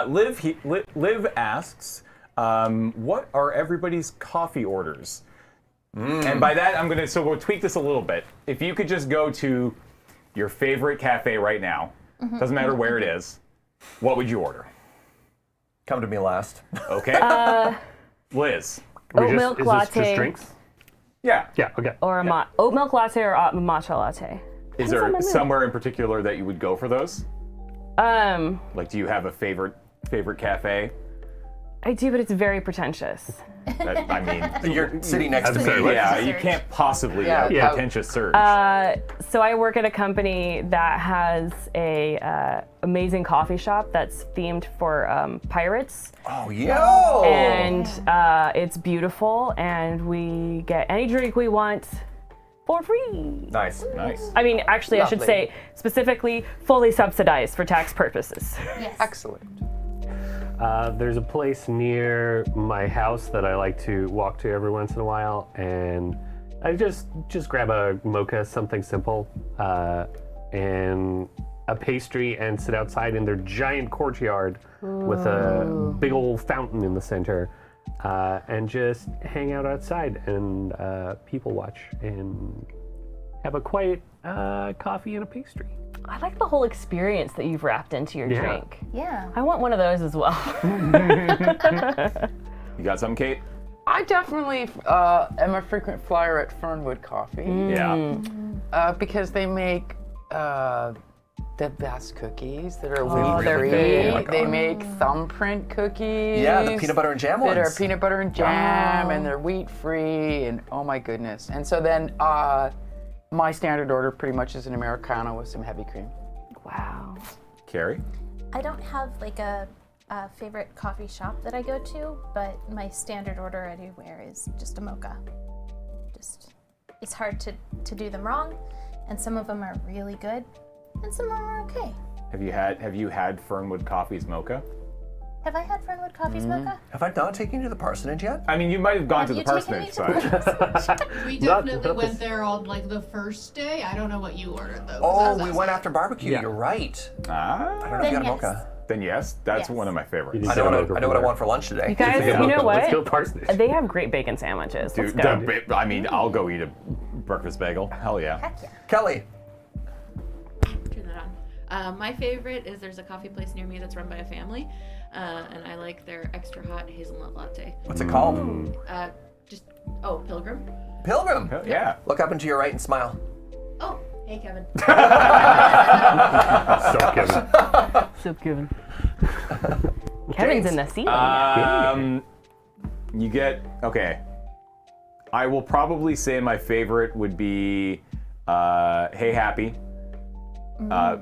Liv asks, what are everybody's coffee orders? And by that, so we'll tweak this a little bit. If you could just go to your favorite cafe right now, doesn't matter where it is, what would you order? Come to me last. Okay. Liz. Oat milk Is latte. this just drinks? Yeah. Yeah, okay. Or oat milk latte or matcha latte. Is there somewhere in particular that you would go for those? Like, do you have a favorite cafe? I do, but it's very pretentious. You're sitting next to me. Yeah, you can't possibly have a pretentious surge. So I work at a company that has a amazing coffee shop that's themed for pirates. Oh, yo! And it's beautiful, and we get any drink we want for free. Nice. I mean, actually, I should say specifically fully subsidized for tax purposes. Yes. Excellent. There's a place near my house that I like to walk to every once in a while, and I just grab a mocha, something simple, and a pastry, and sit outside in their giant courtyard with a big old fountain in the center, and just hang out outside and people watch and have a quiet coffee and a pastry. I like the whole experience that you've wrapped into your drink. Yeah. I want one of those as well. You got something, Kate? I definitely am a frequent flyer at Fernwood Coffee. Yeah. Because they make the best cookies that are they're wheat-free. good. Oh my They make thumbprint cookies. Yeah, the peanut butter and jam ones. That are peanut butter and jam, and they're wheat-free, and oh my goodness. And so then my standard order pretty much is an Americano with some heavy cream. Wow. Carrie? I don't have like a favorite coffee shop that I go to, but my standard order anywhere is just a mocha. It's hard to do them wrong, and some of them are really good, and some of them are okay. Have you had Fernwood Coffee's mocha? Have I had Fernwood Coffee's mocha? Have I not taken you to the parsonage yet? I mean, you might have gone Have to the you taken parsonage me side. We definitely went there on like the first day. I don't know what you ordered though. Oh, we went after barbecue. Yeah. You're right. Ah. I don't know if you got a mocha. Then yes, that's Yes. one of my favorites. You I know what I want for lunch today. You guys, Yeah, you know Let's what? go parsonage. They have great bacon sandwiches. Dude, Let's go. I mean, I'll go eat a breakfast bagel. Hell yeah. Heck yeah. Kelly. Turn that on. My favorite is there's a coffee place near me that's run by a family, and I like their extra hot hazelnut latte. What's it called? Pilgrim. Pilgrim. Hell yeah. Look up and to your right and smile. Oh, hey Kevin. Soup Kevin. Kevin's in the scene. You get, okay. I will probably say my favorite would be Hey Happy.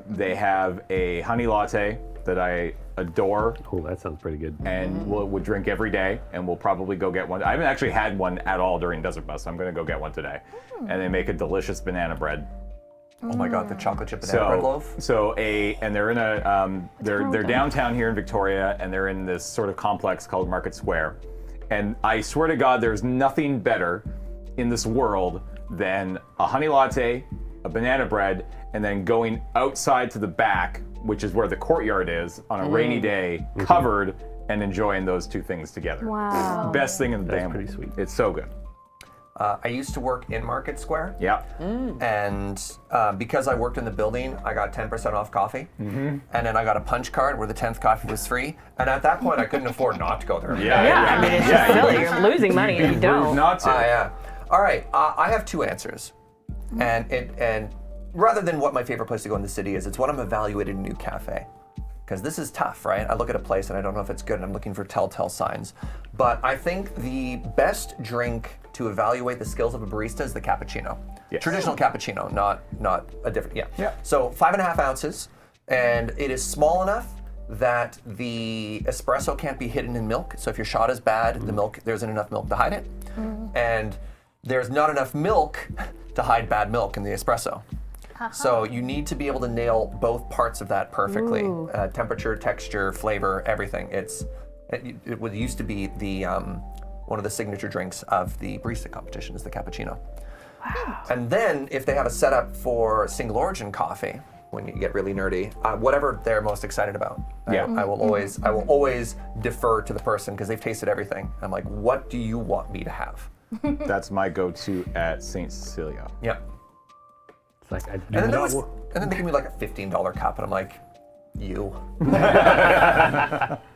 They have a honey latte that I adore Oh, that sounds pretty good. and would drink every day, and we'll probably go get one. I haven't actually had one at all during Desert Bus, so I'm going to go get one today. And they make a delicious banana bread. Oh my God, the chocolate chip banana bread loaf. And they're in they're downtown here in Victoria, and they're in this sort of complex called Market Square. And I swear to God, there's nothing better in this world than a honey latte, a banana bread, and then going outside to the back, which is where the courtyard is, on a rainy day, covered, and enjoying those two things together. Wow. Best thing in the damn pretty sweet. It's so good. I used to work in Market Square. Yeah. And because I worked in the building, I got 10% off coffee. And then I got a punch card where the 10th coffee was free. And at that point, I couldn't afford not to go there. I mean, it's just silly. You're losing money if you don't. Not to. Yeah. All right. I have two answers. And rather than what my favorite place to go in the city is, it's when I'm evaluating a new cafe. Because this is tough, right? I look at a place and I don't know if it's good and I'm looking for telltale signs. But I think the best drink to evaluate the skills of a barista is the cappuccino. Yes. Traditional cappuccino, not a different, Yeah. So 5.5 ounces, and it is small enough that the espresso can't be hidden in milk. So if your shot is bad, the milk, there isn't enough milk to hide it. And there's not enough milk to hide bad milk in the espresso. So you need to be able to nail both parts of that perfectly. Temperature, texture, flavor, everything. It used to be the one of the signature drinks of the barista competition is the cappuccino. Wow. And then if they have a setup for single origin coffee, when you get really nerdy. Whatever they're most excited about. Yeah. I will always defer to the person because they've tasted everything. I'm like, what do you want me to have? That's my go-to at St. Cecilia. Yep. It's like I do And not. then they give me like a $15 cup, and I'm like, you.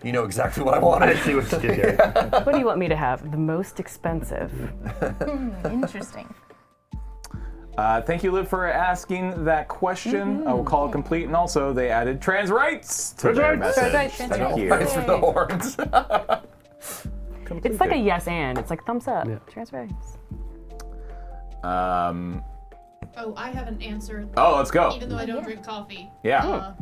You know exactly what I I wanted. see what you did there. What do you want me to have? The most expensive. Interesting. Thank you, Liv, for asking that question. I will call it complete. And also, they added trans rights to their rights. message. Trans rights. Thank you. Thanks for the horns. It's like a yes and. It's like thumbs up. Yeah. Trans rights. Oh, I have an answer. Let's go. Even though I don't drink coffee. Yeah.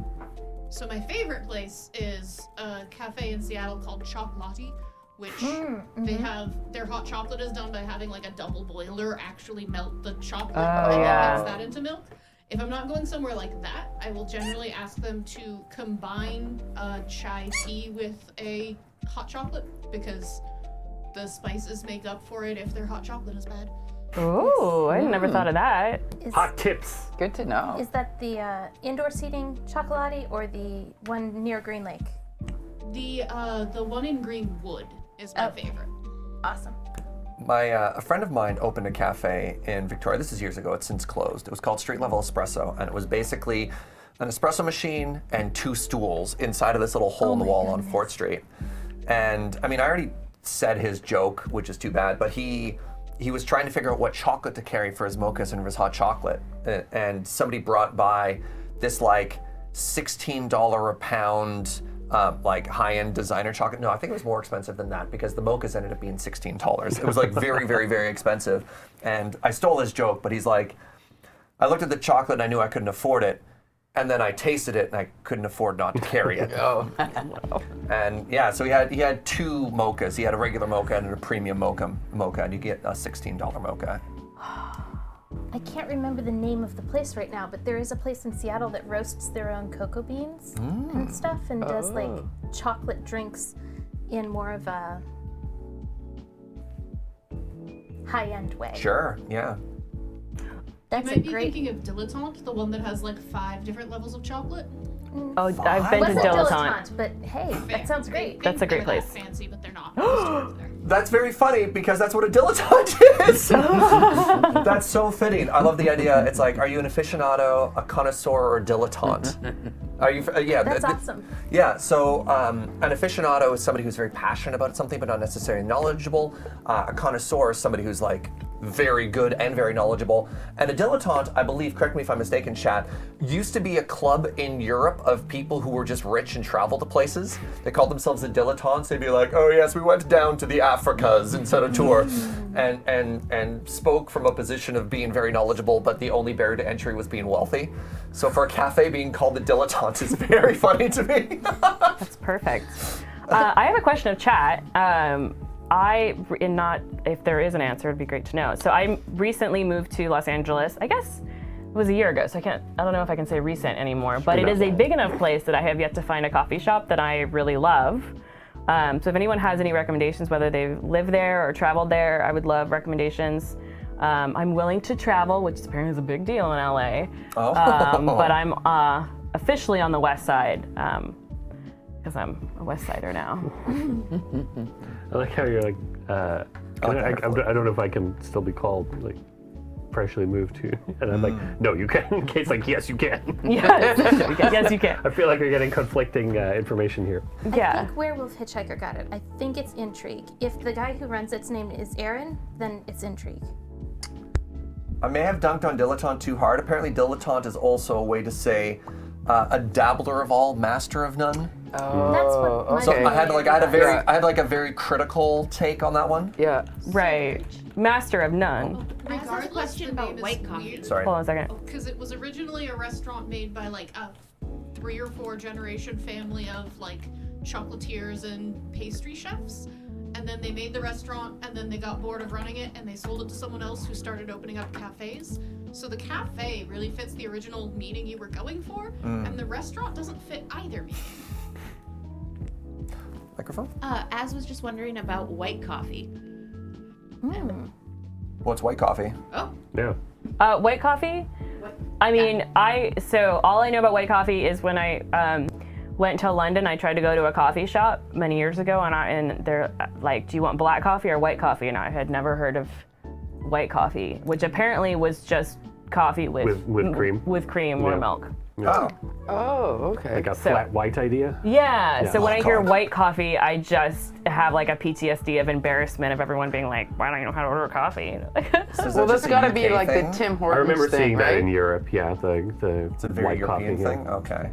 So my favorite place is a cafe in Seattle called Chocolati, which they have their hot chocolate is done by having like a double boiler actually melt the chocolate and then yeah. mix that into milk. If I'm not going somewhere like that, I will generally ask them to combine chai tea with a hot chocolate because the spices make up for it if their hot chocolate is bad. Oh, I never thought of that. Hot tips. Good to know. Is that the indoor seating chocolati or the one near Green Lake? The one in Greenwood is my favorite. Awesome. A friend of mine opened a cafe in Victoria. This is years ago. It's since closed. It was called Street Level Espresso, and it was basically an espresso machine and 2 stools inside of this little hole in the wall on 4th Street. And I mean, I already said his joke, which is too bad, but he was trying to figure out what chocolate to carry for his mochas and for his hot chocolate. And somebody brought by this like $16 a pound like high-end designer chocolate. No, I think it was more expensive than that because the mochas ended up being $16. It was like very, very, very expensive. And I stole his joke, but he's like, I looked at the chocolate and I knew I couldn't afford it. And then I tasted it and I couldn't afford not to carry it. Oh. And yeah, so he had 2 mochas. He had a regular mocha and a premium mocha, and you get a $16 mocha. I can't remember the name of the place right now, but there is a place in Seattle that roasts their own cocoa beans and stuff and does like chocolate drinks in more of a high-end way. Sure, yeah. That's You a might be great. thinking of Dilettante, the one that has like 5 different levels of chocolate. Oh, I've been to Wasn't Dilettante. but hey, that sounds great. That's a great They're place. That fancy, but they're not. Just over there. That's very funny because that's what a dilettante is. That's so fitting. I love the idea. It's like, are you an aficionado, a connoisseur, or a dilettante? Are you? Yeah. That's awesome. Yeah. So an aficionado is somebody who's very passionate about something but not necessarily knowledgeable. A connoisseur is somebody who's like very good and very knowledgeable. And a dilettante, I believe, correct me if I'm mistaken, Chad, used to be a club in Europe of people who were just rich and traveled to places. They called themselves the dilettantes. They'd be like, oh yes, we went down to the Africas and set a tour, and spoke from a position of being very knowledgeable, but the only barrier to entry was being wealthy. So for a cafe being called the Dilettantes is very funny to me. That's perfect. I have a question of chat. If there is an answer, it'd be great to know. So I recently moved to Los Angeles. I guess it was a year ago, so I don't know if I can say recent anymore, but it is a big enough place that I have yet to find a coffee shop that I really love. So if anyone has any recommendations, whether they've lived there or traveled there, I would love recommendations. I'm willing to travel, which apparently is a big deal in LA. But I'm officially on the west side because I'm a west sider now. I like how you're like, I don't know if I can still be called like freshly moved to, and I'm like, no, you can. Kate's like, yes, you can. Yes, yes, you can. I feel like you're getting conflicting information here. Yeah. I think Werewolf Hitchhiker got it. I think it's Intrigue. If the guy who runs its name is Aaron, then it's Intrigue. I may have dunked on dilettante too hard. Apparently dilettante is also a way to say a dabbler of all, master of none. Oh, That's what my So okay. I had like a very critical take on that one. Yeah. Right. Master of none. Regardless, question the about name is white coffee. weird. Sorry. Hold on a second. Because it was originally a restaurant made by like a 3 or 4 generation family of like chocolatiers and pastry chefs. And then they made the restaurant and then they got bored of running it and they sold it to someone else who started opening up cafes. So the cafe really fits the original meaning you were going for, and the restaurant doesn't fit either meaning. Microphone? Az was just wondering about white coffee. What's white coffee? Oh, Yeah. White coffee? I mean, so all I know about white coffee is when I went to London, I tried to go to a coffee shop many years ago, and they're like, "Do you want black coffee or white coffee?" And I had never heard of white coffee, which apparently was just coffee with cream. with cream or Yeah. milk. Oh, Oh, okay. Like a flat white idea. Yeah. So when I hear Coffee. white coffee, I just have like a PTSD of embarrassment of everyone being like, "Why don't you know how to order coffee?" so is Well, that that's just a got to UK be like thing? the Tim I Hortons remember thing, seeing right? that in Europe. Yeah, the It's a very white European coffee. thing. Okay.